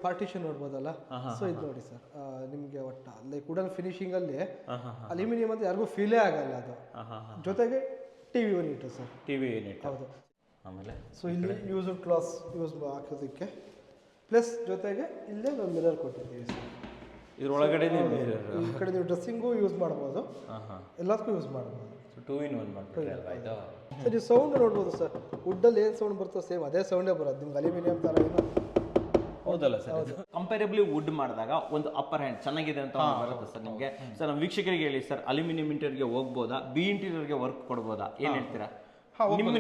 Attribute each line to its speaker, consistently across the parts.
Speaker 1: Partition ನೋಡ್ಬೋದಲ್ಲ. So ಇದು ನೋಡಿ sir, ನಿಮಗೆ ಒಟ್ಟು ಲೈಕ್ ವುಡನ್ ಫಿನಿಶಿಂಗ್ ಅಲ್ಲಿ ಅಲ್ಯೂಮಿನಿಯಂ ಅಂತ ಯಾರಿಗೂ ಫೀಲೇ ಆಗಲ್ಲ ಅದು. ಜೊತೆಗೆ TV unit sir,
Speaker 2: TV unit.
Speaker 1: ಹೌದು.
Speaker 2: ಆಮೇಲೆ
Speaker 1: ಸೊ ಇಲ್ಲಿ ಯೂಸ್ಡ್ ಕ್ಲಾಸ್ ಯೂಸ್ ಹಾಕೋದಕ್ಕೆ, ಪ್ಲಸ್ ಜೊತೆಗೆ ಇಲ್ಲೇ ನಾವು ಮಿರರ್ ಕೊಟ್ಟಿದ್ದೀವಿ ಸರ್.
Speaker 2: ಇದ್ರೊಳಗಡೆ
Speaker 1: ಈ ಕಡೆ ನೀವು ಡ್ರೆಸ್ಸಿಂಗು ಯೂಸ್ ಮಾಡ್ಬೋದು, ಎಲ್ಲದಕ್ಕೂ ಯೂಸ್ ಮಾಡ್ಬೋದು.
Speaker 2: 2 in 1 ಮಾಡ್ಬಿಟ್ರೆ ಅಲ್ವಾ ಇದು?
Speaker 1: ಸರ್ ನೀವು ಸೌಂಡ್ ನೋಡ್ಬೋದು ಸರ್, ವುಡ್ಡಲ್ಲಿ ಏನು ಸೌಂಡ್ ಬರ್ತೋ ಸೇಮ್ ಅದೇ ಸೌಂಡೇ ಬರೋದು ನಿಮ್ಗೆ ಅಲ್ಯೂಮಿನಿಯಂ ಥರ ಏನು.
Speaker 2: ಹೌದಲ್ಲ ಸರ್, ಕಂಪೇರೇಬ್ಲಿ ವುಡ್ ಮಾಡಿದಾಗ ಒಂದು ಅಪ್ಪರ್ ಹ್ಯಾಂಡ್ ಚೆನ್ನಾಗಿದೆ ಅಂತ ಬರುತ್ತೆ ಸರ್ ನಿಮಗೆ. ಸರ್ ನಮ್ಮ ವೀಕ್ಷಕರಿಗೆ ಹೇಳಿ ಸರ್, ಅಲ್ಯೂಮಿನಿಯಂ ಇಂಟೀರಿಯರ್ಗೆ ಹೋಗ್ಬೋದಾ, ಬಿ ಇಂಟೀರಿಯರ್ಗೆ ವರ್ಕ್ ಕೊಡ್ಬೋದಾ, ಏನು ಹೇಳ್ತೀರಾ?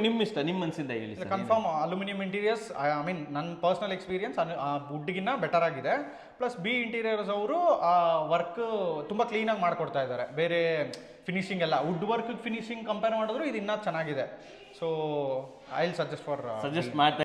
Speaker 2: ನಿಮ್ಮ ಇಷ್ಟ, ನಿಮ್ಮ ಮನಸ್ಸಿಂದ ಹೇಳಿ sir.
Speaker 3: Confirm aluminium interiors, I mean ನನ್ನ ಪರ್ಸನಲ್ ಎಕ್ಸ್ಪೀರಿಯನ್ಸ್ ವುಡ್ಗಿನ್ನ ಬೆಟರ್ ಆಗಿದೆ. ಪ್ಲಸ್ ಬಿ ಇಂಟೀರಿಯರ್ಸ್ ಅವರು ವರ್ಕ್ ತುಂಬ ಕ್ಲೀನಾಗಿ ಮಾಡಿಕೊಡ್ತಾ ಇದ್ದಾರೆ. ಬೇರೆ ಫಿನಿಶಿಂಗ್ ಎಲ್ಲ ವುಡ್ ವರ್ಕ್ ಫಿನಿಶಿಂಗ್ ಕಂಪೇರ್ ಮಾಡಿದ್ರು ಇದು ಇನ್ನೂ ಚೆನ್ನಾಗಿದೆ. ಸೊ ಐ ವಿಲ್ ಸಜೆಸ್ಟ್
Speaker 2: ಮಾಡ್ತಾ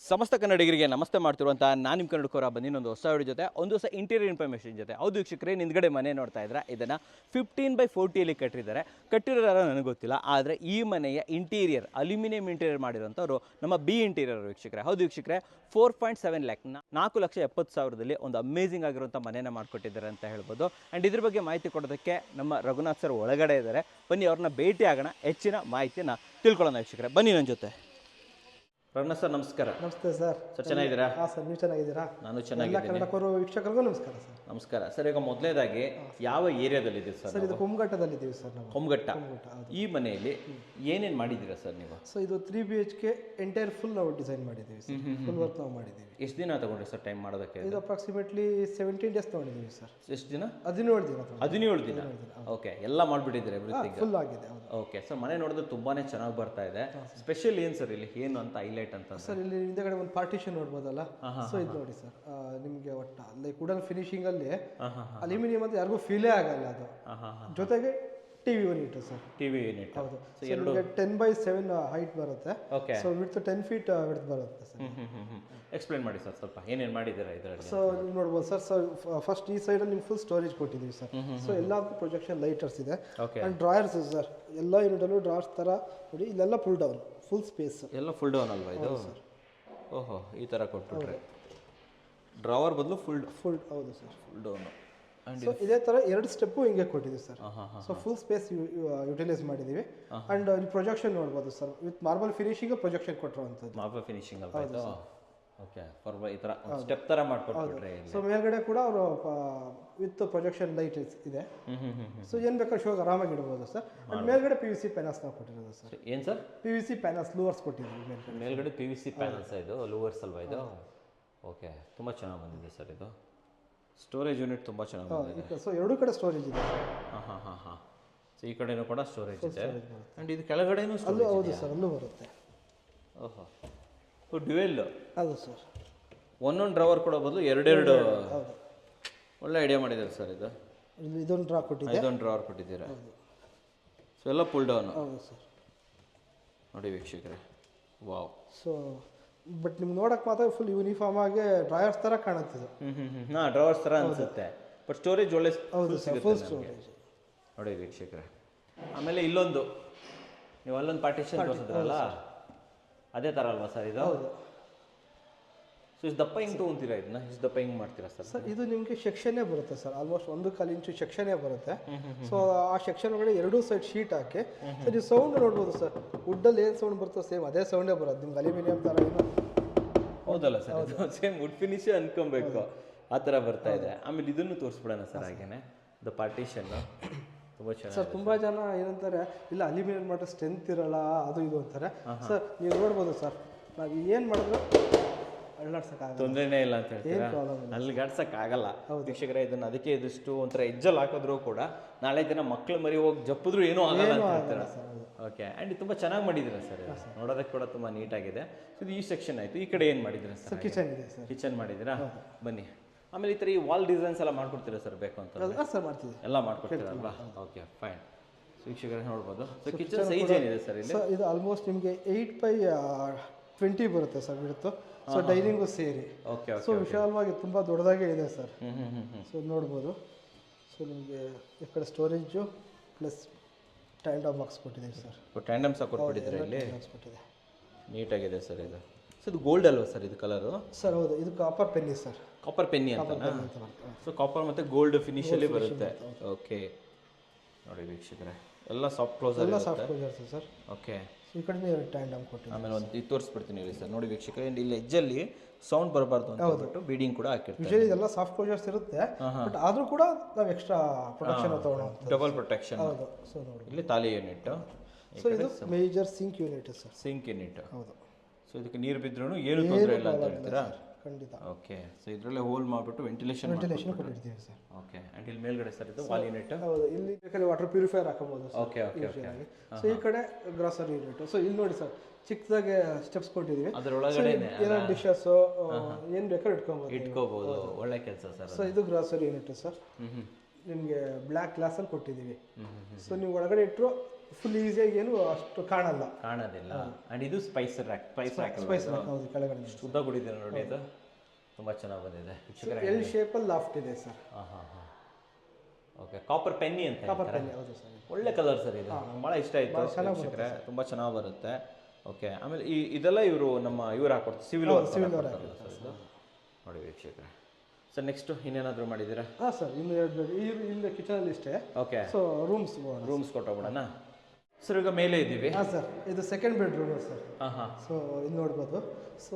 Speaker 2: ಸಮಸ್ತ ಕನ್ನಡಿಗರಿಗೆ ನಮಸ್ತೆ ಮಾಡ್ತಿರುವಂಥ ನಾನು ನಿಮ್ಮ ಕನ್ನಡಕೋರ ಬಂದಿನೊಂದು ಹೊಸ ವಿಡಿಯೋ ಜೊತೆ, ಒಂದು ಹೊಸ ಇಂಟೀರಿಯರ್ ಇನ್ಫಾರ್ಮೇಷನ್ ಜೊತೆ. ಹೌದು ವೀಕ್ಷಕರೇ, ಹಿಂದ್ಗಡೆ ಮನೆ ನೋಡ್ತಾ ಇದ್ರೆ ಇದನ್ನು 15x40 ಕಟ್ಟಿದ್ದಾರೆ. ಕಟ್ಟಿರೋರು ನನಗೆ ಗೊತ್ತಿಲ್ಲ, ಆದರೆ ಈ ಮನೆಯ ಇಂಟೀರಿಯರ್ ಅಲ್ಯೂಮಿನಿಯಂ ಇಂಟೀರಿಯರ್ ಮಾಡಿರೋಂಥವ್ರು ನಮ್ಮ ಬಿ ಇಂಟೀರಿಯರ್ ವೀಕ್ಷಕರೇ. ಹೌದು ವೀಕ್ಷಕರೇ, 4.7 lakh 4,70,000ದಲ್ಲಿ ಒಂದು ಅಮೇಝಿಂಗ್ ಆಗಿರುವಂಥ ಮನೆಯನ್ನು ಮಾಡಿಕೊಟ್ಟಿದ್ದಾರೆ ಅಂತ ಹೇಳ್ಬೋದು. ಆ್ಯಂಡ್ ಇದ್ರ ಬಗ್ಗೆ ಮಾಹಿತಿ ಕೊಡೋದಕ್ಕೆ ನಮ್ಮ ರಘುನಾಥ್ ಸರ್ ಒಳಗಡೆ ಇದ್ದಾರೆ. ಬನ್ನಿ ಅವ್ರನ್ನ ಭೇಟಿ ಆಗೋಣ, ಹೆಚ್ಚಿನ ಮಾಹಿತಿಯನ್ನು ತಿಳ್ಕೊಳ್ಳೋಣ ವೀಕ್ಷಕರೇ. ಬನ್ನಿ ನನ್ನ ಜೊತೆ. ರಘುನಾಥ್ ಸರ್ ನಮಸ್ಕಾರ.
Speaker 1: ನಮಸ್ತೆ ಸರ್.
Speaker 2: ಸರ್ ಚೆನ್ನಾಗಿದ್ದೀರಾ?
Speaker 1: ಹಾಂ ಸರ್, ನೀವು ಚೆನ್ನಾಗಿದ್ದೀರಾ?
Speaker 2: ನಾನು ಚೆನ್ನಾಗಿದ್ದೀನಿ.
Speaker 1: ಕನ್ನಡಕರು ವೀಕ್ಷಕರಿಗೂ ನಮಸ್ಕಾರ ಸರ್.
Speaker 2: ನಮಸ್ಕಾರ ಸರ್. ಈಗ ಮೊದಲನೇದಾಗಿ ಯಾವ ಏರಿಯಾದಲ್ಲಿದೆ ಸರ್?
Speaker 1: ಸರ್ ಇದು ಕೊಮ್ಘಟ್ಟದಲ್ಲಿದ್ದೀವಿ ಸರ್ ನಾವು.
Speaker 2: ಕೊಮ್ಘಟ್ಟ. ಈ ಮನೆಯಲ್ಲಿ ಏನೇನು ಮಾಡಿದ್ದೀರಾ ಸರ್ ನೀವು?
Speaker 1: ಸೊ ಇದು 3 BHK ಎಂಟೈರ್ ಫುಲ್ ನಾವು ಡಿಸೈನ್ ಮಾಡಿದ್ದೀವಿ ಸರ್. ಫುಲ್ ವರ್ಕ್ ನಾವು ಮಾಡಿದ್ದೀವಿ.
Speaker 2: ಎಷ್ಟು ದಿನ ತಗೊಂಡ್ರಿ ಸರ್ ಟೈಮ್ ಮಾಡೋದಕ್ಕೆ?
Speaker 1: ಇದು ಅಪ್ರಾಕ್ಸಿಮೇಟ್ಲಿ 17 days ತಗೊಂಡಿದ್ದೀವಿ ಸರ್.
Speaker 2: ಎಷ್ಟು ದಿನ?
Speaker 1: 17 ದಿನ.
Speaker 2: 17 ದಿನ. ಓಕೆ, ಎಲ್ಲ ಮಾಡಿಬಿಟ್ಟಿದ್ದೀರಾ ಎವ್ರಿಥಿಂಗ್?
Speaker 1: ಫುಲ್ ಆಗಿದೆ.
Speaker 2: ಓಕೆ ಸರ್, ಮನೆ ನೋಡಿದ್ರೆ ತುಂಬಾನೇ ಚೆನ್ನಾಗಿ ಬರ್ತಾ ಇದೆ. ಸ್ಪೆಷಲ್ ಏನು ಸರ್ ಇಲ್ಲಿ, ಏನು ಅಂತ ಹೈಲೈಟ್ ಅಂತ?
Speaker 1: ಸರ್ ಇಲ್ಲಿ ಹಿಂದೆಗಡೆ ಒಂದು ಪಾರ್ಟಿಷನ್ ನೋಡ್ಬೋದಲ್ಲ. ಸೊ ಇದು ನೋಡಿ ಸರ್, ನಿಮಗೆ ಒಟ್ಟು ಲೈಕ್ ವುಡನ್ ಫಿನಿಶಿಂಗ್ ಅಲ್ಲಿ ಅಲ್ಯೂಮಿನಿಯಂ ಅಂತ ಯಾರಿಗೂ ಫೀಲೇ ಆಗಲ್ಲ ಅದು. ಜೊತೆಗೆ TV unit sir.
Speaker 2: TV unit.
Speaker 1: ಹೌದು. 10x7 ಹೈಟ್ ಬರುತ್ತೆ. ಸೊ ವಿಡ್ತ್ 10 feet ವಿಡ್ತ್ ಬರುತ್ತೆ ಸರ್.
Speaker 2: ಎಕ್ಸ್ಪ್ಲೇನ್ ಮಾಡಿ ಸರ್ ಸ್ವಲ್ಪ, ಏನೇನು ಮಾಡಿದ್ದೀರಾ ಇದರಲ್ಲಿ?
Speaker 1: ಸೊ ನೀವು ನೋಡ್ಬೋದು ಸರ್. ಸೊ ಫಸ್ಟ್ ಈ ಸೈಡಲ್ಲಿ ನಿಮ್ಗೆ ಫುಲ್ ಸ್ಟೋರೇಜ್ ಕೊಟ್ಟಿದ್ದೀವಿ ಸರ್. ಸೊ ಎಲ್ಲದಕ್ಕೂ ಪ್ರೊಜೆಕ್ಷನ್ ಲೈಟರ್ಸ್ ಇದೆ. ಆ್ಯಂಡ್ ಡ್ರಾಯರ್ಸ್ ಸರ್, ಎಲ್ಲ ಯೂನಿಟಲ್ಲೂ ಡ್ರಾಯರ್ಸ್ ಥರ ನೋಡಿ. ಇಲ್ಲೆಲ್ಲ ಫುಲ್ ಡೌನ್, ಫುಲ್ ಸ್ಪೇಸ್.
Speaker 2: ಎಲ್ಲ ಫುಲ್ ಡೌನ್ ಅಲ್ವಾ ಇದು? ಓಹೋ, ಈ ಥರ ಕೊಟ್ಬಿಟ್ರೆ ಡ್ರಾವರ್ ಬದಲು ಫುಲ್. ಹೌದು ಸರ್, ಫುಲ್ ಡೌನು.
Speaker 1: ಸೊ ಇದೇ ಥರ 2 ಸ್ಟೆಪ್ಪು ಹಿಂಗೆ ಕೊಟ್ಟಿದ್ದೀವಿ sir. So full space utilise ಮಾಡಿದ್ದೀವಿ. ಆ್ಯಂಡ್ ಈ ಪ್ರೊಜೆಕ್ಷನ್ ನೋಡ್ಬೋದು sir, with marble finishing projection ಕೊಟ್ಟಿರುವಂಥದ್ದು.
Speaker 2: ಮಾರ್ಬಲ್ ಫಿನಿಶಿಂಗ್ ಅಲ್ವಾ ಇದು? ಓಕೆ, ಈ ಥರ ಸ್ಟೆಪ್ ಥರ ಮಾಡ್ಕೊಟ್ಬಿಟ್ರೆ.
Speaker 1: ಸೊ ಮೇಲ್ಗಡೆ ಕೂಡ ಅವರು ವಿತ್ ಪ್ರೊಜೆಕ್ಷನ್ ಲೈಟ್ ಇದೆ. ಸೊ ಏನು ಬೇಕಾದ್ರೆ ಶೋಗೆ ಆರಾಮಾಗಿ ಇಡ್ಬೋದು ಸರ್. ಆ್ಯಂಡ್ ಮೇಲ್ಗಡೆ PVC ಪ್ಯಾನಲ್ಸ್ ನಾವು ಕೊಟ್ಟಿರೋದು ಸರ್.
Speaker 2: ಏನು ಸರ್?
Speaker 1: PVC ಪ್ಯಾನಲ್ಸ್ ಲೂವರ್ಸ್ ಕೊಟ್ಟಿದ್ದೀವಿ
Speaker 2: ಮೇಲ್ಗಡೆ PVC ಪ್ಯಾನಲ್ಸ್ ಇದು ಲೂವರ್ಸ್ ಅಲ್ವಾ ಇದು? ಓಕೆ, ತುಂಬ ಚೆನ್ನಾಗಿ ಬಂದಿದೆ ಸರ್ ಇದು. ಸ್ಟೋರೇಜ್ ಯೂನಿಟ್ ತುಂಬ ಚೆನ್ನಾಗಿ ಬಂದಿದೆ.
Speaker 1: ಸೊ 2 ಕಡೆ ಸ್ಟೋರೇಜ್ ಇದೆ.
Speaker 2: ಹಾಂ. ಸೊ ಈ ಕಡೆನೂ ಕೂಡ ಸ್ಟೋರೇಜ್ ಇದೆ. ಆ್ಯಂಡ್ ಇದು ಕೆಳಗಡೆನೂ
Speaker 1: ಅಲ್ಲೂ. ಹೌದು ಸರ್, ಅಲ್ಲೂ ಬರುತ್ತೆ.
Speaker 2: ಓಹೋ, ಡ್ಯುವೆಲ್.
Speaker 1: ಹೌದು ಸರ್.
Speaker 2: ಒಂದೊಂದು ಡ್ರಾವರ್ ಕೊಡೋ ಬದಲು 2 ಒಳ್ಳೆ ಐಡಿಯಾ ಮಾಡಿದ್ದಾರೆ ಸರ್ ಇದು.
Speaker 1: ಇದೊಂದು ಡ್ರಾ ಕೊಟ್ಟಿದೆ,
Speaker 2: ಇದೊಂದು ಡ್ರಾವರ್ ಕೊಟ್ಟಿದ್ದೀರಾ. ಸೊ ಎಲ್ಲ ಫುಲ್ ಡೌನ್.
Speaker 1: ಹೌದು ಸರ್.
Speaker 2: ನೋಡಿ ವೀಕ್ಷಕರೇ, ವಾವ್.
Speaker 1: ಸೊ ಬಟ್ ನಿಮ್ಗೆ ನೋಡಕ್ಕೆ ಮಾತ್ರ ಫುಲ್ ಯೂನಿಫಾರ್ಮ್ ಆಗಿ ಡ್ರಾಯರ್ಸ್ ಥರ ಕಾಣುತ್ತಿದೆ.
Speaker 2: ಹಾಂ, ಡ್ರಾವರ್ಸ್ ಥರ ಅನಿಸುತ್ತೆ. ಬಟ್ ಸ್ಟೋರೇಜ್ ಒಳ್ಳೆ.
Speaker 1: ಹೌದು ಸರ್, ಫುಲ್ ಸ್ಟೋರೇಜ್.
Speaker 2: ನೋಡಿ ವೀಕ್ಷಕರೇ, ಆಮೇಲೆ ಇಲ್ಲೊಂದು ನೀವು ಅಲ್ಲೊಂದು ಪಾರ್ಟಿಷನ್ ತೋರಿಸಿದ್ರಲ್ಲ, ಅದೇ ಥರ ಅಲ್ವಾ ಸರ್ ಇದು?
Speaker 1: ಹೌದು.
Speaker 2: ಸೊ ಇಷ್ಟು ದಪ್ಪ ಹಿಂಗೆ ತೊಗೊಂತೀರಾ ಇದನ್ನ? ಇಷ್ಟು ದಪ್ಪ ಹಿಂಗೆ ಮಾಡ್ತೀರಾ ಸರ್?
Speaker 1: ಸರ್ ಇದು ನಿಮಗೆ ಸೆಕ್ಷನ್ನೇ ಬರುತ್ತೆ ಸರ್. ಆಲ್ಮೋಸ್ಟ್ 1 ಇಂಚು ಸೆಕ್ಷನ್ನೇ ಬರುತ್ತೆ. ಸೊ ಆ ಸೆಕ್ಷನ್ ಒಳಗಡೆ 2 ಸೈಡ್ ಶೀಟ್ ಹಾಕಿ ಸರ್ ನೀವು ಸೌಂಡ್ ನೋಡ್ಬೋದು ಸರ್. ವುಡ್ಡಲ್ಲಿ ಏನು ಸೌಂಡ್ ಬರುತ್ತೋ ಸೇಮ್ ಅದೇ ಸೌಂಡೇ ಬರೋದು ನಿಮ್ಗೆ ಅಲ್ಯೂಮಿನಿಯಂ ಥರ ಏನು.
Speaker 2: ಹೌದಲ್ಲ ಸರ್, ಸೇಮ್ ವುಡ್ ಫಿನಿಶೇ ಅನ್ಕೊಬೇಕು, ಆ ಥರ ಬರ್ತಾ ಇದೆ. ಆಮೇಲೆ ಇದನ್ನು ತೋರಿಸ್ಬಿಡೋಣ ಸರ್ ಹಾಗೇನೆ, ದ ಪಾರ್ಟಿಷನ್ ತುಂಬ ಚೆನ್ನಾಗಿ.
Speaker 1: ಸರ್ ತುಂಬ ಜನ ಏನಂತಾರೆ, ಇಲ್ಲ ಅಲ್ಯೂಮಿನಿಯಂ ಮಾಡಿದ್ರೆ ಸ್ಟ್ರೆಂತ್ ಇರಲ್ಲ ಅದು ಇದು ಅಂತಾರೆ. ಸರ್ ನೀವು ನೋಡ್ಬೋದು ಸರ್, ನಾವು ಏನು ಮಾಡಿದ್ರು ಅಳ್ಳಾಡ್ಸೋಕ್ಕಾಗಲ್ಲ.
Speaker 2: ತೊಂದರೆನೇ ಇಲ್ಲ ಅಂತ ಹೇಳ್ತೀರಾ?
Speaker 1: problem
Speaker 2: ಅಲ್ಲಿ ಗಾಡ್ಸಕ್ಕಾಗಲ್ಲ ವೀಕ್ಷಕರೇ. ಇದನ್ನ ಅದಕ್ಕೆ ಇದಿಷ್ಟು ಒಂಥರ ಎಜ್ಜಲ್ಲಿ ಹಾಕಿದ್ರು ಕೂಡ ನಾಳೆ ದಿನ ಮಕ್ಳು ಮರಿ ಹೋಗಿ ಜಪ್ಪಿದ್ರು ಏನೂ ಆಗಲ್ಲ ಅಂತ ಹೇಳ್ತೀರಾ? ಓಕೆ. ಆ್ಯಂಡ್ ತುಂಬ ಚೆನ್ನಾಗಿ ಮಾಡಿದ್ದೀರಾ ಸರ್, ನೋಡೋದಕ್ಕೆ ಕೂಡ ತುಂಬ ನೀಟಾಗಿದೆ. ಇದು ಈ ಸೆಕ್ಷನ್ ಆಯಿತು. ಈ ಕಡೆ ಏನು ಮಾಡಿದ್ದೀರಾ ಸರ್?
Speaker 1: ಕಿಚನ್ ಇದೆ ಸರ್.
Speaker 2: ಕಿಚನ್ ಮಾಡಿದ್ದೀರಾ? ಬನ್ನಿ. ಆಮೇಲೆ ಈ ಥರ ಈ ವಾಲ್ ಡಿಸೈನ್ಸ್ ಎಲ್ಲ ಮಾಡ್ಕೊಡ್ತೀರಾ ಸರ್ ಬೇಕು ಅಂತ?
Speaker 1: ಸರ್ ಮಾಡ್ತೀವಿ,
Speaker 2: ಎಲ್ಲ ಮಾಡ್ಕೊಡ್ತೀರಲ್ವಾ? Okay fine. ವೀಕ್ಷಕರೇ ನೋಡ್ಬೋದು. ಸೊ ಕಿಚನ್ ಸೈಜ್ ಏನಿದೆ ಸರ್ ಇಲ್ಲಿ?
Speaker 1: ಇದು ಆಲ್ಮೋಸ್ಟ್ ನಿಮಗೆ 8x20 ಬರುತ್ತೆ ಸರ್ ಬಿಡುತ್ತು. ಸೊ ಡೈನಿಂಗು ಸೇರಿ.
Speaker 2: ಓಕೆ.
Speaker 1: ಸೊ ವಿಶಾಲವಾಗಿ ತುಂಬ ದೊಡ್ಡದಾಗೇ ಇದೆ ಸರ್. ಸೊ ನೋಡ್ಬೋದು. ಸೊ ನಿಮಗೆ ಈ ಕಡೆ ಸ್ಟೋರೇಜು ಪ್ಲಸ್ ಟ್ಯಾಂಡಮ್ ಬಾಕ್ಸ್ ಕೊಟ್ಟಿದ್ದೀವಿ ಸರ್.
Speaker 2: ಟ್ಯಾಂಡಮ್ ಸಹ ಕೊಟ್ಬಿಟ್ಟಿದ್ದೀರಾ ಇಲ್ಲಿ?
Speaker 1: ಕೊಟ್ಟಿದೆ,
Speaker 2: ನೀಟಾಗಿದೆ ಸರ್ ಇದು. ಸೊ ಇದು ಗೋಲ್ಡ್ ಅಲ್ವಾ ಸರ್ ಇದು ಕಲರು?
Speaker 1: ಸರ್ ಹೌದು, ಇದು copper penny sir.
Speaker 2: Copper penny ಅಂತನಾ? ಸೊ ಕಾಪರ್ ಮತ್ತು ಗೋಲ್ಡ್ ಫಿನಿಶಲ್ಲಿ ಬರುತ್ತೆ. ಓಕೆ ನೋಡಿ ವೀಕ್ಷಕರೇ, ಎಲ್ಲ ಸಾಫ್ಟ್ ಕ್ಲೋಸರ್,
Speaker 1: ಎಲ್ಲ ಸಾಫ್ಟ್ ಕ್ಲೋಸರ್ಸ್ ಸರ್.
Speaker 2: ಓಕೆ.
Speaker 1: ಈ ಕಡೆ ಟ್ಯಾಂಡಮ್ ಕೊಟ್ಟಿದ್ದೀವಿ.
Speaker 2: ಆಮೇಲೆ ಒಂದು ಇದು ತೋರಿಸ್ಬಿಡ್ತೀನಿ ಹೇಳಿ ಸರ್. ನೋಡಿ ವೀಕ್ಷಕರೇ, ಇಲ್ಲಿ ಎಜ್ಜಲ್ಲಿ ಸೌಂಡ್ ಬರಬಾರ್ದು ಅಂತ ಹೇಳ್ಬಿಟ್ಟು ಬೀಡಿಂಗ್ ಕೂಡ ಹಾಕಿರ್ತೀವಿ.
Speaker 1: ಯೂಶಲಿ ಇದೆಲ್ಲ ಸಾಫ್ಟ್ ಕ್ಲೋಸರ್ಸ್ ಇರುತ್ತೆ, ಬಟ್ ಆದರೂ ಕೂಡ ನಾವು ಎಕ್ಸ್ಟ್ರಾ ಪ್ರೊಟೆಕ್ಷನ್ ತೊಗೊಳೋ.
Speaker 2: Double protection.
Speaker 1: ಹೌದು. ಸೊ ನೋಡಿ
Speaker 2: ಇಲ್ಲಿ ತಾಲಿ ಯೂನಿಟ್.
Speaker 1: ಸೊ ಇದು major sink unit sir.
Speaker 2: Sink unit.
Speaker 1: ಹೌದು.
Speaker 2: ಸೊ ಇದಕ್ಕೆ ನೀರು ಬಿದ್ರೂ ಏನು ತೊಂದರೆ ಇಲ್ಲ ಅಂತ ಹೇಳ್ತೀರಾ?
Speaker 1: ಖಂಡಿತ.
Speaker 2: ಓಕೆ. ಸೊ ಇದರಲ್ಲೇ ಹೋಲ್ ಮಾಡಿಬಿಟ್ಟು ವೆಂಟಿಲೇಷನ್
Speaker 1: ಕೊಟ್ಟಿರ್ತೀವಿ ಸರ್.
Speaker 2: ಓಕೆ. ಆ್ಯಂಡ್ ಇಲ್ಲಿ ಮೇಲ್ಗಡೆ ಸರ್ ಇದು ವಾಲ್ ಯೂನಿಟ್.
Speaker 1: ಹೌದು. ಇಲ್ಲಿ ಬೇಕಾದ್ರೆ ವಾಟರ್ ಪ್ಯೂರಿಫೈಯರ್ ಹಾಕಬಹುದು sir.
Speaker 2: Okay okay okay.
Speaker 1: So ಈ ಕಡೆ ಗ್ರಾಸರಿ ಯೂನಿಟ್. ಸೊ ಇಲ್ಲಿ ನೋಡಿ ಸರ್, ಚಿಕ್ಕದಾಗೆ ಸ್ಟೆಪ್ಸ್ ಕೊಟ್ಟಿದ್ದೀವಿ.
Speaker 2: ಅದರೊಳಗಡೆ
Speaker 1: ಏನೋ ಡಿಶಸ್ ಏನು ಬೇಕಾದ್ರೆ
Speaker 2: ಇಟ್ಕೋಬಹುದು. ಒಳ್ಳೆ ಕೆಲಸ ಸರ್.
Speaker 1: ಸೊ ಇದು ಗ್ರಾಸರಿ ಯೂನಿಟ್ ಸರ್. ನಿಮಗೆ ಬ್ಲ್ಯಾಕ್ ಗ್ಲಾಸಲ್ಲಿ ಕೊಟ್ಟಿದ್ದೀವಿ. ಸೊ ನೀವು ಒಳಗಡೆ ಇಟ್ಟರು ಫುಲ್ ಈಸಿಯಾಗಿ ಏನು ಅಷ್ಟು ಕಾಣೋದಿಲ್ಲ.
Speaker 2: ಆ್ಯಂಡ್ ಇದು ಸ್ಪೈಸ್ ರ್ಯಾಕ್.
Speaker 1: ಸ್ಪೈಸ್ ಹೌದು, ಕೆಳಗಡೆ
Speaker 2: ಉದ್ದ ಕೊಟ್ಟಿದ್ದೀರಾ ನೋಡಿ, ಇದು ತುಂಬ ಚೆನ್ನಾಗಿ ಬಂದಿದೆ.
Speaker 1: ಎಲ್ ಶೇಪಲ್ಲಿ ಲಾಫ್ಟ್ ಇದೆ ಸರ್.
Speaker 2: ಓಕೆ. ಕಾಪರ್ ಪೆನ್ನಿ ಅಂತ ಹೇಳ್ತಾರೆ.
Speaker 1: ಹೌದು ಸರ್.
Speaker 2: ಒಳ್ಳೆ ಕಲರ್ ಸರ್ ಇದು, ಭಾಳ ಇಷ್ಟ ಆಯಿತು ವೀಕ್ಷಕರೇ. ತುಂಬ ಚೆನ್ನಾಗಿ ಬರುತ್ತೆ. ಓಕೆ. ಆಮೇಲೆ ಇದೆಲ್ಲ ಇವರು ಹಾಕೊಡ್ತಾರೆ, ಸಿವಿಲ್ ನೋಡಿ ವೀಕ್ಷಕರೇ. ಸರ್ ನೆಕ್ಸ್ಟ್ ಇನ್ನೇನಾದರೂ ಮಾಡಿದ್ದೀರಾ?
Speaker 1: ಹಾಂ ಸರ್, ಇನ್ನು 2 ಬೆಡ್. ಇಲ್ಲಿ ಕಿಚನಲ್ಲಿ ಇಷ್ಟೇ.
Speaker 2: ಓಕೆ.
Speaker 1: ಸೊ ರೂಮ್ಸ್
Speaker 2: ಕೊಟ್ಟೋಗ್ಬಿಡೋಣ ಸರ್. ಈಗ ಮೇಲೆ ಇದ್ದೀವಿ.
Speaker 1: ಹಾಂ ಸರ್, ಇದು ಸೆಕೆಂಡ್ ಬೆಡ್ರೂಮ್ ಸರ್.
Speaker 2: ಹಾಂ.
Speaker 1: ಸೊ ಇಲ್ಲಿ ನೋಡ್ಬೋದು. ಸೊ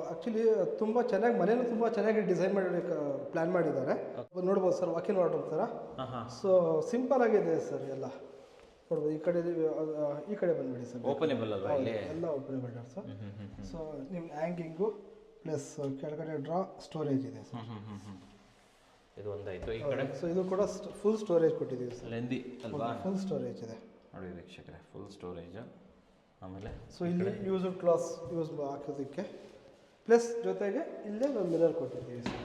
Speaker 1: ಆ್ಯಕ್ಚುಲಿ ತುಂಬ ಚೆನ್ನಾಗಿ ಮನೇನು ತುಂಬ ಚೆನ್ನಾಗಿ ಡಿಸೈನ್ ಮಾಡಿ ಪ್ಲ್ಯಾನ್ ಮಾಡಿದ್ದಾರೆ. ನೋಡ್ಬೋದು ಸರ್, ವಾಕಿನ್ ವಾರ್ಡ್ರೋಬ್ ಥರ. ಸೊ ಸಿಂಪಲ್ ಆಗಿದೆ ಸರ್ ಎಲ್ಲ. ನೋಡ್ಬೋದು ಈ ಕಡೆ ಬಂದ್ಬಿಡಿ ಸರ್.
Speaker 2: ಓಪನೇಬಲ್ ಅಲ್ವಾ ಇಲ್ಲಿ?
Speaker 1: ಎಲ್ಲ ಓಪನೇಬಲ್ ಸರ್. ಸೊ ನಿಮ್ಮ ಹ್ಯಾಂಗಿಂಗು ಪ್ಲಸ್ ಕೆಳಗಡೆ ಡ್ರಾ ಸ್ಟೋರೇಜ್ ಇದೆ ಸರ್.
Speaker 2: ಇದು ಒಂದಾಯಿತು. ಈ ಕಡೆ
Speaker 1: ಸೊ ಇದು ಕೂಡ ಫುಲ್ ಸ್ಟೋರೇಜ್ ಕೊಟ್ಟಿದ್ದೀವಿ ಸರ್.
Speaker 2: ಲೆಂದಿ ಅಲ್ವಾ?
Speaker 1: ಫುಲ್ ಸ್ಟೋರೇಜ್ ಇದೆ
Speaker 2: ನೋಡಿ ವೀಕ್ಷಕರೇ, ಫುಲ್ ಸ್ಟೋರೇಜ್. ಆಮೇಲೆ
Speaker 1: ಸೊ ಇಲ್ಲಿ ಯೂಸ್ಡ್ ಕ್ಲಾಸ್ ಹಾಕೋದಕ್ಕೆ ಪ್ಲಸ್ ಜೊತೆಗೆ ಇಲ್ಲೇ ಒಂದು ಮಿರರ್ ಕೊಟ್ಟಿದ್ದೀವಿ ಸರ್.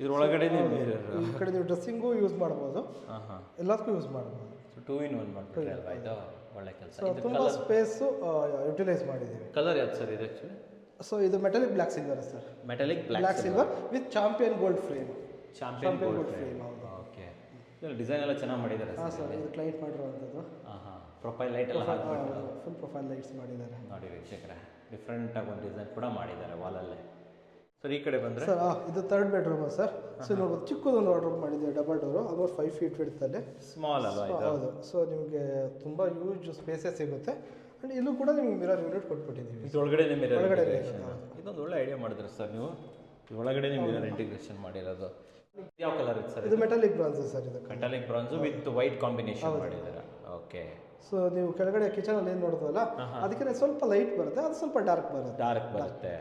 Speaker 2: ಇದರೊಳಗಡೆ
Speaker 1: ಈ ಕಡೆ ನೀವು ಡ್ರೆಸ್ಸಿಂಗು ಯೂಸ್ ಮಾಡ್ಬೋದು, ಎಲ್ಲದಕ್ಕೂ ಯೂಸ್ ಮಾಡ್ಬೋದು.
Speaker 2: 2 in 1 ಮಾಡ್ಬಿಟ್ರೆ ಅಲ್ವಾ? ಇದು ಒಳ್ಳೆ ಕೆಲಸ.
Speaker 1: ಸೊ ತುಂಬ ಸ್ಪೇಸು ಯುಟಿಲೈಸ್ ಮಾಡಿದ್ದೀವಿ.
Speaker 2: ಕಲರ್ ಯಾವ್ದು ಸರ್ ಇದು ಆ್ಯಕ್ಚುಲಿ?
Speaker 1: ಸೊ ಇದು metallic black silver sir.
Speaker 2: Metallic
Speaker 1: black silver with champion gold frame.
Speaker 2: Champion gold frame. Okay. ಇದು ಡಿಸೈನ್ ಎಲ್ಲ ಚೆನ್ನಾಗಿ ಮಾಡಿದ್ದಾರೆ.
Speaker 1: ಹಾಂ ಸರ್, ಇದು ಕ್ಲೈಂಟ್ ಮಾಡಿರುವಂಥದ್ದು.
Speaker 2: ಪ್ರೊಫೈಲ್ ಲೈಟ್ ಎಲ್ಲ ಹಾಕಿಬಿಟ್ಟು
Speaker 1: ಫುಲ್ ಪ್ರೊಫೈಲ್ ಲೈಟ್ಸ್ ಮಾಡಿದ್ದಾರೆ
Speaker 2: ನೋಡಿ ವೀಕ್ಷಕರೇ. ಡಿಫ್ರೆಂಟಾಗಿ ಒಂದು ಡಿಸೈನ್ ಕೂಡ ಮಾಡಿದ್ದಾರೆ ವಾಲಲ್ಲೇ. ಸರ್ ಈ ಕಡೆ ಬಂದರೆ
Speaker 1: ಸರ್ ಇದು 3rd ಬೆಡ್ರೂಮ್ ಸರ್. ಸೊ ನೋಡ್ಬೋದು, ಚಿಕ್ಕದೊಂದು ವಾರ್ಡ್ರೋಬ್ ಮಾಡಿದ್ದೀವಿ, ಡಬಲ್ ಡೋರು, ಆಲ್ಮೋಸ್ಟ್ 5 feet ವಿಡ್ತಲ್ಲಿ.
Speaker 2: ಸ್ಮಾಲ್ ಅಲ್ವಾ ಇದು?
Speaker 1: ಹೌದು. ಸೊ ನಿಮಗೆ ತುಂಬ ಯೂಸ್ ಸ್ಪೇಸಸ್ ಸಿಗುತ್ತೆ. ಆ್ಯಂಡ್ ಇಲ್ಲೂ ಕೂಡ ನಿಮ್ಗೆ ಮಿರರ್ ಯೂನಿಟ್ ಕೊಟ್ಬಿಟ್ಟಿದ್ದೀವಿ.
Speaker 2: ಇದೊಳಗಡೆ ಮಿರರ್ ಇಂಟಿಗ್ರೇಷನ್. ಇದೊಂದು ಒಳ್ಳೆ ಐಡಿಯಾ ಮಾಡಿದ್ರೆ ಸರ್ ನೀವು. ಒಳಗಡೆ ಮಿರರ್ ಇಂಟಿಗ್ರೇಷನ್ ಮಾಡಿರೋದು. ಯಾವ ಕಲರ್ ಇದೆ ಸರ್?
Speaker 1: ಇದು ಮೆಟಾಲಿಕ್ ಬ್ರಾನ್ಸ್ ಸರ್. ಇದು
Speaker 2: ಮೆಟಾಲಿಕ್ ಬ್ರಾನ್ಸು ವಿತ್ ವೈಟ್ ಕಾಂಬಿನೇಷನ್ ಮಾಡಿದ್ದಾರೆ. ಓಕೆ.
Speaker 1: ಸೊ ನೀವು ಕೆಳಗಡೆ ಕಿಚನಲ್ಲಿ ಏನು ನೋಡಿದ್ವಲ್ಲ, ಅದಕ್ಕೆ ಸ್ವಲ್ಪ ಲೈಟ್ ಬರುತ್ತೆ, ಅದು ಸ್ವಲ್ಪ ಡಾರ್ಕ್ ಬರುತ್ತೆ.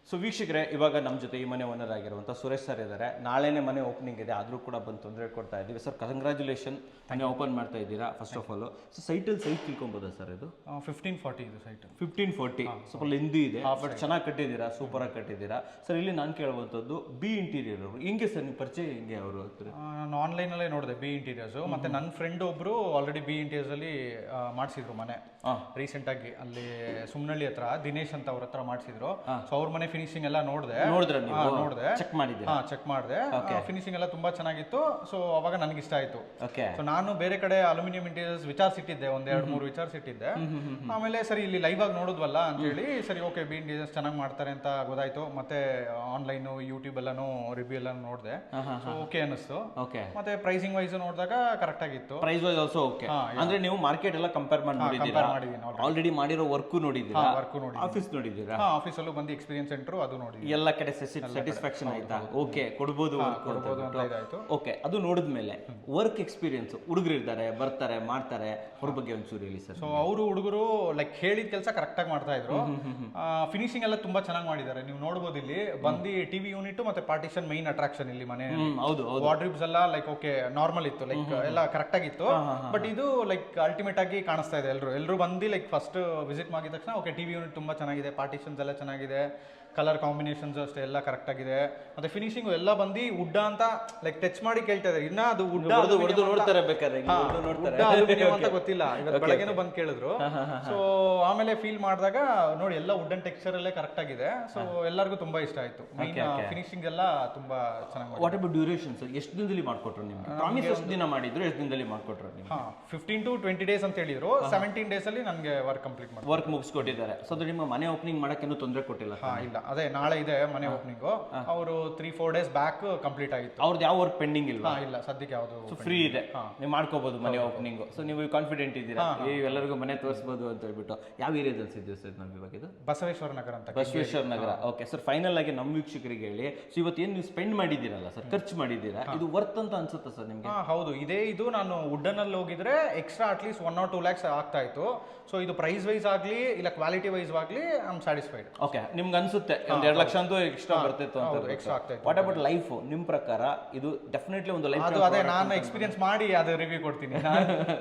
Speaker 2: ಸೊ ವೀಕ್ಷಕರೇ, ಇವಾಗ ನಮ್ಮ ಜೊತೆ ಈ ಮನೆ ಓನರ್ ಆಗಿರುವಂಥ ಸುರೇಶ್ ಸರ್ ಇದ್ದಾರೆ. ನಾಳೆನೇ ಮನೆ ಓಪನಿಂಗ್ ಇದೆ, ಆದರೂ ಕೂಡ ಬಂದು ತೊಂದರೆ ಕೊಡ್ತಾ ಇದ್ದೀವಿ. ಸರ್ ಕಂಗ್ರ್ಯಾಚುಲೇಷನ್, ಮನೆ ಓಪನ್ ಮಾಡ್ತಾ ಇದ್ದೀರಾ ಫಸ್ಟ್ ಆಫ್ ಆಲ್. ಸೊ ಸೈಟಲ್ಲಿ ಸೈಟ್ ತಿಳ್ಕೊಬೋದಾ ಸರ್? ಇದು
Speaker 3: 1540 ಇದು ಸೈಟ್.
Speaker 2: 1540 ಸ್ವಲ್ಪ ಲೆಂದಿ ಇದೆ, ಬಟ್ ಚೆನ್ನಾಗಿ ಕಟ್ಟಿದ್ದೀರಾ, ಸೂಪರಾಗಿ ಕಟ್ಟಿದ್ದೀರಾ ಸರ್. ಇಲ್ಲಿ ನಾನು ಕೇಳುವಂಥದ್ದು ಬಿ ಇಂಟೀರಿಯರ್ ಅವರು ಹೆಂಗೆ ಸರ್? ನೀವು ಪರಿಚಯ ಹೆಂಗೆ ಅವರು?
Speaker 3: ನಾನು ಆನ್ಲೈನಲ್ಲೇ ನೋಡಿದೆ ಬಿ ಇಂಟೀರಿಯರ್ಸು. ಮತ್ತು ನನ್ನ ಫ್ರೆಂಡ್ ಒಬ್ಬರು ಆಲ್ರೆಡಿ ಬಿ ಇಂಟೀರಿಯರ್ಸಲ್ಲಿ ಮಾಡಿಸಿದ್ರು ಮನೆ ರೀಸೆಂಟಾಗಿ. ಅಲ್ಲಿ ಸುಮ್ನಳ್ಳಿ ಹತ್ರ ದಿನೇಶ್ ಅಂತ ಅವ್ರ ಹತ್ರ ಮಾಡಿಸಿದ್ರು. ಸೊ ಅವ್ರ ಮನೆ ಫಿನಿಶಿಂಗ್ ಎಲ್ಲ ನೋಡಿದೆ.
Speaker 2: ಚೆಕ್ ಮಾಡಿದ್ದೆ.
Speaker 3: ಚೆಕ್ ಮಾಡಿದೆ. ಫಿನಿಶಿಂಗ್ ಎಲ್ಲ ತುಂಬಾ ಚೆನ್ನಾಗಿತ್ತು. ಸೊ ಅವಾಗ ನನಗೆ ಇಷ್ಟ ಆಯ್ತು.
Speaker 2: ಓಕೆ.
Speaker 3: ಸೊ ನಾನು ಬೇರೆ ಕಡೆ ಅಲ್ಯೂಮಿನಿಯಂ ಇಂಟೀರಿಯರ್ಸ್ ವಿಚಾರಿಸಿಟ್ಟಿದ್ದೆ, 1-2-3 ವಿಚಾರಿಸಿಟ್ಟಿದ್ದೆ. ಆಮೇಲೆ ಸರಿ ಇಲ್ಲಿ ಲೈವ್ ಆಗಿ ನೋಡಿದ್ವಲ್ಲ ಅಂತ ಹೇಳಿ, ಸರಿ ಓಕೆ ಬಿ ಇಂಟೀರಿಯರ್ಸ್ ಚೆನ್ನಾಗಿ ಮಾಡ್ತಾರೆ ಅಂತ ಗೊತ್ತಾಯ್ತು. ಮತ್ತೆ ಆನ್ಲೈನ್ ಯೂಟ್ಯೂಬ್ ಎಲ್ಲಾನು ರಿವ್ಯೂ ಎಲ್ಲ ನೋಡಿದೆ. ಸೊ ಓಕೆ ಅನ್ನಿಸ್ತು.
Speaker 2: ಓಕೆ. ಮತ್ತೆ
Speaker 3: ಪ್ರೈಸಿಂಗ್ ವೈಸ್ ನೋಡಿದಾಗ ಕರೆಕ್ಟ್ ಆಗಿತ್ತು.
Speaker 2: Price wise also okay. ಅಂದ್ರೆ ನೀವು ಮಾರ್ಕೆಟ್ ಎಲ್ಲ ಕಂಪೇರ್ ಮಾಡಿ ನೋಡಿದ್ದೀರಾ? ಆಲ್ರೆಡಿ ಮಾಡಿರೋ ವರ್ಕ್ ನೋಡಿದ್ದೀರಾ?
Speaker 3: ವರ್ಕ್ ನೋಡಿ
Speaker 2: ಆಫೀಸ್ ನೋಡಿದ್ದೀರಾ?
Speaker 3: ಆಫೀಸಲ್ಲೂ ಬಂದು ಎಕ್ಸ್ಪೀರಿಯನ್ಸ್ ಸೆಂಟ್ರು ಅದು ನೋಡಿ
Speaker 2: ಎಲ್ಲ ಕಡೆ ಸ್ಯಾಟಿಸ್ಫ್ಯಾಕ್ಷನ್ ಆಯ್ತಾ? ಓಕೆ, ಕೊಡ್ಬೋದು
Speaker 3: ಇದಾಯ್ತು.
Speaker 2: ಓಕೆ, ಅದು ನೋಡಿದ್ಮೇಲೆ ವರ್ಕ್ ಎಕ್ಸ್ಪೀರಿಯನ್ಸ್, ಹುಡುಗರು ಇರ್ತಾರೆ, ಬರ್ತಾರೆ, ಮಾಡ್ತಾರೆ, ಅವ್ರ ಬಗ್ಗೆ ಒಂಚೂರು ಹೇಳಿ ಸರ್.
Speaker 3: ಸೊ ಅವರು ಹುಡುಗರು ಲೈಕ್ ಹೇಳಿದ ಕೆಲಸ ಕರೆಕ್ಟಾಗಿ ಮಾಡ್ತಾ ಇದ್ರು. ಫಿನಿಶಿಂಗ್ ಎಲ್ಲ ತುಂಬಾ ಚೆನ್ನಾಗಿ ಮಾಡಿದ್ದಾರೆ. ನೀವು ನೋಡ್ಬೋದು ಇಲ್ಲಿ ಬಂದು ಟಿವಿ ಯೂನಿಟ್ ಮತ್ತೆ ಪಾರ್ಟಿಷನ್ ಮೈನ್ ಅಟ್ರಾಕ್ಷನ್ ಇಲ್ಲಿ ಮನೆ.
Speaker 2: ಹೌದು,
Speaker 3: ವಾರ್ಡ್ರಿಬ್ಸ್ ಎಲ್ಲ ಲೈಕ್ ಓಕೆ ನಾರ್ಮಲ್ ಇತ್ತು, ಲೈಕ್ ಎಲ್ಲ ಕರೆಕ್ಟ್ ಆಗಿತ್ತು. ಬಟ್ ಇದು ಲೈಕ್ ಅಲ್ಟಿಮೇಟ್ ಆಗಿ ಕಾಣಿಸ್ತಾ ಇದೆ. ಎಲ್ಲರೂ ಬಂದು ಲೈಕ್ ಫಸ್ಟ್ ವಿಸಿಟ್ ಮಾಡಿದ ತಕ್ಷಣ ಓಕೆ ಟಿವಿ ಯೂನಿಟ್ ತುಂಬಾ ಚೆನ್ನಾಗಿದೆ, ಪಾರ್ಟಿಷನ್ಸ್ ಎಲ್ಲ ಚೆನ್ನಾಗಿದೆ, ಕಲರ್ ಕಾಂಬಿನೇಷನ್ಸ್ ಅಷ್ಟೇ ಎಲ್ಲ ಕರೆಕ್ಟ್ ಆಗಿದೆ. ಮತ್ತೆ ಫಿನಿಶಿಂಗ್ ಎಲ್ಲ ಬಂದು ವುಡ್ ಅಂತ ಲೈಕ್ ಟಚ್ ಮಾಡಿ ಕೇಳ್ತಾ ಇದ್ದಾರೆ. ಇನ್ನ ಅದು ವುಡ್
Speaker 2: ನೋಡ್ತಾರೆ ಬೇಕಾದ್ರೆ
Speaker 3: ಅಂತ ಗೊತ್ತಿಲ್ಲ, ಇವತ್ತು ಬೆಳಗ್ಗೆನೂ ಬಂದು ಕೇಳಿದ್ರು. ಸೊ ಆಮೇಲೆ ಫೀಲ್ ಮಾಡಿದಾಗ ನೋಡಿ ಎಲ್ಲ ವುಡನ್ ಟೆಕ್ಸ್ಚರ್ ಅಲ್ಲೇ ಕರೆಕ್ಟ್ ಆಗಿದೆ. ಸೊ ಎಲ್ಲರಿಗೂ ತುಂಬಾ ಇಷ್ಟ ಆಯ್ತು. ಫಿನಿಶಿಂಗ್ ಎಲ್ಲ ತುಂಬಾ ಚೆನ್ನಾಗಿ.
Speaker 2: What about duration sir? ಎಷ್ಟು ದಿನದಲ್ಲಿ ಮಾಡ್ಕೊಟ್ರು ನಿಮ್ಗೆ? ಪ್ರಾಮಿಸ್ ಎಷ್ಟು ದಿನ ಮಾಡಿದ್ರು, ಎಷ್ಟು ದಿನದಲ್ಲಿ ಮಾಡ್ಕೊಟ್ರು ನಿಮ್ಗೆ?
Speaker 3: 15 to 20 days ಅಂತ ಹೇಳಿದ್ರು. 17 days ಅಲ್ಲಿ ನನಗೆ ವರ್ಕ್ ಕಂಪ್ಲೀಟ್ ಮಾಡಿ
Speaker 2: ವರ್ಕ್ ಮುಗಿಸ್ಕೊಟ್ಟಿದ್ದಾರೆ. ಸೊ ಅದು ನಿಮ್ಮ ಮನೆ ಓಪನಿಂಗ್ ಮಾಡಕ್ಕೆ ತೊಂದರೆ ಕೊಟ್ಟಿಲ್ಲ?
Speaker 3: ಇಲ್ಲ, ಅದೇ ನಾಳೆ ಇದೆ ಮನೆ ಓಪನಿಂಗು. ಅವರು 3-4 days ಬ್ಯಾಕ್ ಕಂಪ್ಲೀಟ್ ಆಗಿತ್ತು.
Speaker 2: ಅವ್ರದ್ದು ಯಾವ ವರ್ಕ್ ಪೆಂಡಿಂಗ್ ಇಲ್ವಾ?
Speaker 3: ಇಲ್ಲ, ಸದ್ಯಕ್ಕೆ ಯಾವುದು
Speaker 2: ಫ್ರೀ ಇದೆ, ನೀವು ಮಾಡ್ಕೋಬಹುದು ಮನೆ ಓಪನಿಂಗ್. ಸೊ ನೀವು ಕಾನ್ಫಿಡೆಂಟ್ ಇದ್ದೀರಾ ಎಲ್ಲರಿಗೂ ಮನೆ ತೋರಿಸಬಹುದು ಅಂತ ಹೇಳ್ಬಿಟ್ಟು? ಯಾವ ಏರಿಯಾದಲ್ಲಿ ಸಿದ್ದೆ ಸರ್ ನಾವು ಇವಾಗ? ಇದು
Speaker 3: ಬಸವೇಶ್ವರ ನಗರ ಅಂತ.
Speaker 2: Basaveshwara Nagar. Okay sir, final ಆಗಿ ನಮ್ಮ ವೀಕ್ಷಕರಿಗೆ ಹೇಳಿ, ಸೊ ಇವತ್ತು ಏನು ನೀವು ಸ್ಪೆಂಡ್ ಮಾಡಿದ್ದೀರಲ್ಲ ಸರ್, ಖರ್ಚು ಮಾಡಿದ್ದೀರಾ, ಇದು ವರ್ತ್ ಅಂತ ಅನ್ಸುತ್ತಾ ಸರ್ ನಿಮಗೆ?
Speaker 3: ಹೌದು, ಇದು ನಾನು ವುಡನ್ ಅಲ್ಲಿ ಹೋಗಿದ್ರೆ ಎಕ್ಸ್ಟ್ರಾ ಅಟ್ಲೀಸ್ಟ್ 1 or 2 lakhs ಆಗ್ತಾ ಇತ್ತು. ಸೊ ಇದು ಪ್ರೈಸ್ ವೈಸ್ ಆಗಲಿ ಇಲ್ಲ ಕ್ವಾಲಿಟಿ ವೈಸ್ ಆಗಲಿ ಐ ಆಮ್ ಸ್ಯಾಟಿಸ್ಫೈಡ್.
Speaker 2: ಓಕೆ, ನಿಮ್ಗೆ ಅನ್ಸುತ್ತೆ ಒಂದು 2 ಲಕ್ಷ ಅಂತೂ ಎಕ್ಸ್ಟ್ರಾ ಬರ್ತಿತ್ತು ಅಂತ?
Speaker 3: ಎಕ್ಸ್ಟ್ರಾ ಆಗ್ತಾ ಇತ್ತು.
Speaker 2: What about life? ನಿಮ್ಮ ಪ್ರಕಾರ ಇದು ಡೆಫಿನೆಟ್ಲಿ ಒಂದು ಲೈಫ್?
Speaker 3: ಅದು ಅದೇ ನಾನು ಎಕ್ಸ್ಪೀರಿಯನ್ಸ್ ಮಾಡಿ ಅದು ರಿವ್ಯೂ ಕೊಡ್ತೀನಿ.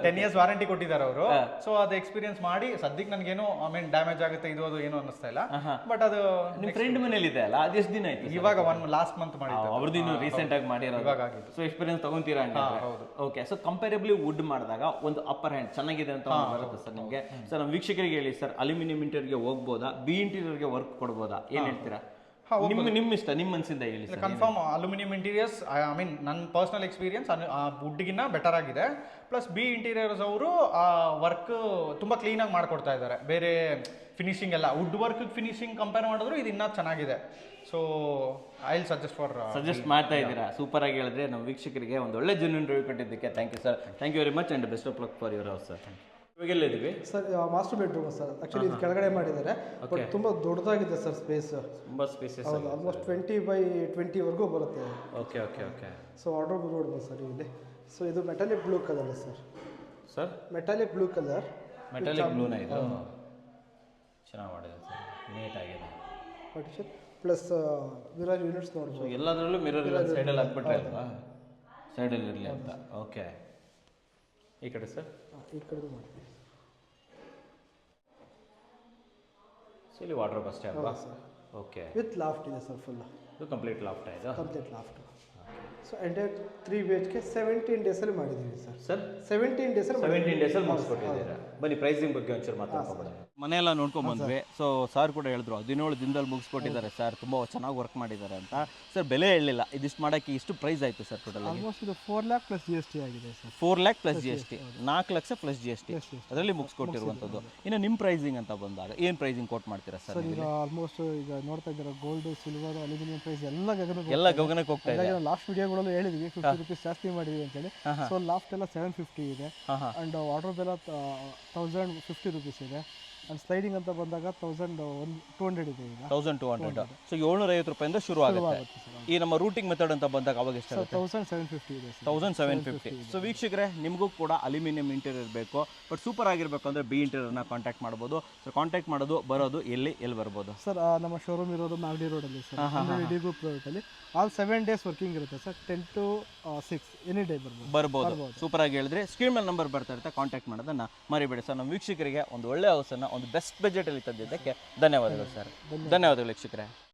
Speaker 3: 10 years ವಾರಂಟಿ ಕೊಟ್ಟಿದ್ದಾರೆ ಅವರು. ಸೊ ಅದು ಎಕ್ಸ್ಪೀರಿಯನ್ಸ್ ಮಾಡಿ ಸದ್ಯಕ್ಕೆ ನನಗೇನು ಐ ಮೀನ್ ಡ್ಯಾಮೇಜ್ ಆಗುತ್ತೆ ಇದು ಏನು ಅನ್ನಿಸ್ತಾ ಇಲ್ಲ. ಬಟ್ ಅದು
Speaker 2: ನಿಮ್ಮ ಫ್ರೆಂಡ್ ಮನೇಲಿ ಇದೆ ಅಲ್ಲ, ಅದು ಎಷ್ಟು ದಿನ ಆಯ್ತು?
Speaker 3: ಇವಾಗ ಲಾಸ್ಟ್ ಮಂತ್ ಮಾಡಿದ್ದು.
Speaker 2: ಅವ್ರದ್ದು ಇನ್ನು ರೀಸೆಂಟ್ ಆಗಿ ಮಾಡಿರೋದು.
Speaker 3: ಇವಾಗ ಆಗಿದ್ದು.
Speaker 2: ಸೊ ಎಕ್ಸ್ಪೀರಿಯನ್ಸ್ ತಗೊಂತೀರಾ?
Speaker 3: ಹೌದು.
Speaker 2: ಓಕೆ, ಸೊ ಕಂಪೇರಬ್ಲಿ ವುಡ್ ಮಾಡಿದಾಗ ಒಂದು ಅಪ್ಪರ್ ಹ್ಯಾಂಡ್ ಚೆನ್ನಾಗಿದೆ ಅಂತ ಬರುತ್ತೆ ಸರ್ ನಿಮಗೆ. ಸರ್ ನಮ್ಮ ವೀಕ್ಷಕರಿಗೆ ಹೇಳಿ ಸರ್, ಅಲ್ಯೂಮಿನಿಯಂ ಇಂಟೀರಿಯರ್ಗೆ ಹೋಗ್ಬೋದಾ, ಬಿ ಇಂಟೀರಿಯರ್ಗೆ ವರ್ಕ್ ಕೊಡ್ಬೋದಾ, ಏನ್ ಹೇಳ್ತೀರಾ? ನಿಮ್ಮ ಇಷ್ಟ, ನಿಮ್ಮ ಮನಸ್ಸಿಂದ ಹೇಳಿ.
Speaker 3: Confirm aluminium interiors I mean ನನ್ನ ಪರ್ಸನಲ್ ಎಕ್ಸ್ಪೀರಿಯನ್ಸ್ ವುಡ್ಗಿನ್ನ ಬೆಟರ್ ಆಗಿದೆ. ಪ್ಲಸ್ ಬಿ ಇಂಟೀರಿಯರ್ಸ್ ಅವರು ವರ್ಕ್ ತುಂಬಾ ಕ್ಲೀನಾಗಿ ಮಾಡ್ಕೊಡ್ತಾ ಇದ್ದಾರೆ. ಬೇರೆ ಫಿನಿಶಿಂಗ್ ಎಲ್ಲ ವುಡ್ ವರ್ಕ್ ಫಿನಿಶಿಂಗ್ ಕಂಪೇರ್ ಮಾಡಿದ್ರು ಇದು ಇನ್ನೂ ಚೆನ್ನಾಗಿದೆ. ಸೊ ಐ ವಿಲ್ ಸಜೆಸ್ಟ್ ಮಾಡ್ತಾ ಇದ್ದೀರಾ. ಸೂಪರ್ ಆಗಿ ಹೇಳಿದ್ರೆ ನಮ್ಮ ವೀಕ್ಷಕರಿಗೆ ಒಂದು ಒಳ್ಳೆ ಜೆನ್ಯೂನ್ ರಿವ್ಯೂ ಕೊಟ್ಟಿದ್ದಕ್ಕೆ thank you sir. Thank you very much and best of luck for your house sir. ಇವಾಗೆಲ್ಲ ಇದ್ದೀವಿ
Speaker 1: sir, master bedroom sir. Actually ಇದು ಕೆಳಗಡೆ ಮಾಡಿದ್ದಾರೆ, ಬಟ್ ತುಂಬ ದೊಡ್ಡದಾಗಿದೆ ಸರ್ ಸ್ಪೇಸ್.
Speaker 2: ತುಂಬ ಸ್ಪೇಸಸ್.
Speaker 1: ಹೌದು, ಆಲ್ಮೋಸ್ಟ್ 20x20 ವರೆಗೂ ಬರುತ್ತೆ.
Speaker 2: Okay okay okay.
Speaker 1: So order ನೋಡ್ಬೋದು ಸರ್ ಇಲ್ಲಿ. ಸೊ ಇದು metallic blue colour
Speaker 2: sir.
Speaker 1: Metallic blue colour.
Speaker 2: Metallic ಬ್ಲೂನ ಇದು ಚೆನ್ನಾಗಿ ಮಾಡಿದೆ ಸರ್, ನೀಟಾಗಿದೆ.
Speaker 1: ಪಾರ್ಟಿಷನ್ ಪ್ಲಸ್ ಮಿರರ್ ಯೂನಿಟ್ಸ್ ನೋಡ್ಬೋದು.
Speaker 2: ಎಲ್ಲದರಲ್ಲೂ ಮಿರರ್ ಸೈಡಲ್ಲಿ ಹಾಕ್ಬಿಟ್ರೆ ಅಲ್ವಾ, ಸೈಡಲ್ಲಿ ಇರಲಿ ಅಂತ. ಓಕೆ, ಈ ಕಡೆ ಸರ್?
Speaker 1: ಈ ಕಡೆ ಮಾಡ್ತೀವಿ.
Speaker 2: ಸೊ ಇಲ್ಲಿ ವಾಟರ್ ಬಸ್ಟೇ ಅಲ್ವಾ? ಓಕೆ,
Speaker 1: ವಿತ್ ಲಾಫ್ಟ್ ಇದೆ ಸರ್. ಫುಲ್
Speaker 2: ಇದು ಕಂಪ್ಲೀಟ್ ಲಾಫ್ಟ್ ಇದೆ.
Speaker 1: Complete loft. So entire 3 BHK 17 ಡೇಸಲ್ಲಿ ಮಾಡಿದ್ದೀವಿ ಸರ್.
Speaker 2: ಸರ್
Speaker 1: 17
Speaker 2: ಡೇಸಲ್ಲಿ ಮುಗಿಸ್ಕೊಟ್ಟಿದ್ದೀರಾ. ಬನ್ನಿ ಪ್ರೈಸಿಂಗ್ ಬಗ್ಗೆ ಒಂಚೂರು ಮಾತಾಡ್ಕೊಬೋಣ. ಮನೆಯೆಲ್ಲ ನೋಡ್ಕೊಂಡ್ ಬಂದ್ವಿ. ಸೊ ಸರ್ ಕೂಡ ಹೇಳಿದ್ರು 17 ದಿನದಲ್ಲಿ ಮುಗಿಸ್ಕೊಟ್ಟಿದ್ದಾರೆ ಸರ್, ತುಂಬ ಚೆನ್ನಾಗಿ ವರ್ಕ್ ಮಾಡಿದ್ದಾರೆ ಅಂತ. ಸರ್ ಬೆಲೆ ಹೇಳಲಿಲ್ಲ, ಇದಿಷ್ಟು ಮಾಡೋಕ್ಕೆ ಇಷ್ಟು ಪ್ರೈಸ್ ಆಯಿತು ಸರ್ ಟೋಟಲ್?
Speaker 1: ಆಲ್ಮೋಸ್ಟ್ ಇದು 4 lakh ಪ್ಲಸ್ GST ಆಗಿದೆ sir.
Speaker 2: 4 lakh plus GST, 4 lakh plus GST ಅದರಲ್ಲಿ ಮುಗಿಸ್ಕೊಟ್ಟಿರುವಂಥದ್ದು. ಇನ್ನು ನಿಮ್ಮ ಪ್ರೈಸಿಂಗ್ ಅಂತ ಬಂದಾಗ ಏನು ಪ್ರೈಸಿಂಗ್ ಕೋಟ್ ಮಾಡ್ತೀರಾ ಸರ್?
Speaker 1: ಈಗ ಆಲ್ಮೋಸ್ಟ್ ಈಗ ನೋಡ್ತಾ ಇದ್ದಾರೆ ಗೋಲ್ಡ್, ಸಿಲ್ವರ್, ಅಲ್ಯೂಮಿನಿಯಂ ಪ್ರೈಸ್
Speaker 2: ಎಲ್ಲ ಗಗನಕ್ಕೆ ಹೋಗ್ತಾ ಇದೆ.
Speaker 1: ಲಾಸ್ಟ್ ವಿಡಿಯೋಗಳಲ್ಲೂ ಹೇಳಿದ್ವಿ 50 rupees ಜಾಸ್ತಿ ಮಾಡಿದ್ವಿ ಅಂತೇಳಿ. ಸೊ ಲಾಫ್ಟ್ ಎಲ್ಲ 750 ಇದೆ, ಅಂಡ್ ವಾರ್ಡ್ರೋಬ್ ಎಲ್ಲ 1050 rupees ಇದೆ. ಅಂಡ್ ಸ್ಲೈಡಿಂಗ್ ಅಂತ ಬಂದಾಗ 1200 ಇದೆ ಈಗ. 1200.
Speaker 2: ಸೊ 750 ರೂಪಾಯಿಂದ ಶುರು ಆಗುತ್ತೆ. ಈ ನಮ್ಮ ರೂಟಿಂಗ್ ಮೆಥಡ್ ಅಂತ ಬಂದಾಗ ಅವಾಗ ಎಷ್ಟಾಗುತ್ತೆ?
Speaker 1: 1750 ಇದೆ.
Speaker 2: 1750. ಸೊ ವೀಕ್ಷಕರೇ, ನಿಮಗೂ ಕೂಡ ಅಲ್ಯೂಮಿನಿಯಂ ಇಂಟೀರಿಯರ್ ಬೇಕು, ಬಟ್ ಸೂಪರ್ ಆಗಿರಬೇಕು ಅಂದರೆ ಬಿ ಇಂಟೀರಿಯರ್ನ ಕಾಂಟ್ಯಾಕ್ಟ್ ಮಾಡ್ಬೋದು. ಸೊ ಕಾಂಟ್ಯಾಕ್ಟ್ ಮಾಡೋದು ಬರೋದು ಎಲ್ಲಿ ಬರ್ಬೋದು
Speaker 1: ಸರ್? ನಮ್ಮ ಶೋರೂಮ್ ಇರೋದು ಮಾಗಡಿ ರೋಡಲ್ಲಿ ಸರ್, ಡಿ ಗ್ರೂಪ್ ರೋಡಲ್ಲಿ. ಆಲ್ 7 days ವರ್ಕಿಂಗ್ ಇರುತ್ತೆ ಸರ್, 10 to 6 ಎನಿ ಡೇ ಬರ್ಬೋದು. ಸೂಪರ್ ಆಗಿ ಹೇಳಿದ್ರೆ ಸ್ಕ್ರೀನ್ ಮೇಲೆ ನಂಬರ್ ಬರ್ತಾ ಇರುತ್ತೆ, ಕಾಂಟ್ಯಾಕ್ಟ್ ಮಾಡೋದನ್ನ ಮರಿಬೇಡಿ ಸರ್. ನಮ್ಮ ವೀಕ್ಷಕರಿಗೆ ಒಂದು ಒಳ್ಳೆ ಹೌಸನ್ನು ಒಂದು ಬೆಸ್ಟ್ ಬಜೆಟಲ್ಲಿ ತಂದಿದ್ದಕ್ಕೆ ಧನ್ಯವಾದಗಳು ಸರ್. ಧನ್ಯವಾದಗಳು ವೀಕ್ಷಕರೇ.